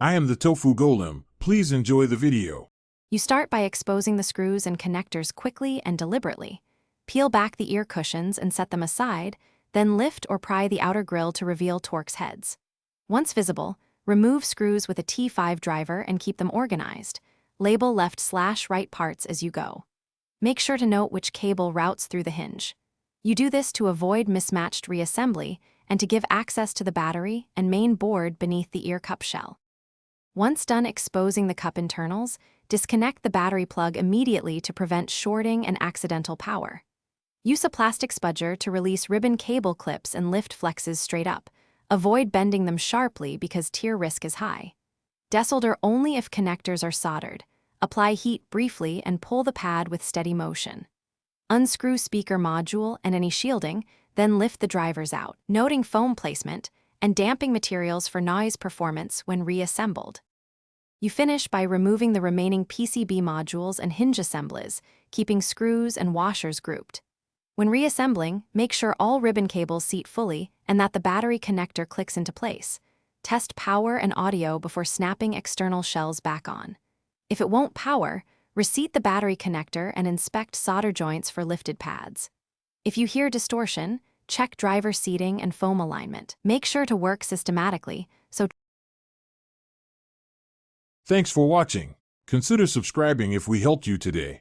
I am the Tofu Golem. Please enjoy the video. You start by exposing the screws and connectors quickly and deliberately. Peel back the ear cushions and set them aside, then lift or pry the outer grill to reveal Torx heads. Once visible, remove screws with a T5 driver and keep them organized. Label left/right parts as you go. Make sure to note which cable routes through the hinge. You do this to avoid mismatched reassembly and to give access to the battery and main board beneath the ear cup shell. Once done exposing the cup internals, disconnect the battery plug immediately to prevent shorting and accidental power. Use a plastic spudger to release ribbon cable clips and lift flexes straight up. Avoid bending them sharply because tear risk is high. Desolder only if connectors are soldered. Apply heat briefly and pull the pad with steady motion. Unscrew speaker module and any shielding, then lift the drivers out, noting foam placement and damping materials for noise performance when reassembled. You finish by removing the remaining PCB modules and hinge assemblies, keeping screws and washers grouped. When reassembling, make sure all ribbon cables seat fully and that the battery connector clicks into place. Test power and audio before snapping external shells back on. If it won't power, reseat the battery connector and inspect solder joints for lifted pads. If you hear distortion, check driver seating and foam alignment. Make sure to work systematically, so Thanks for watching. Consider subscribing if we helped you today.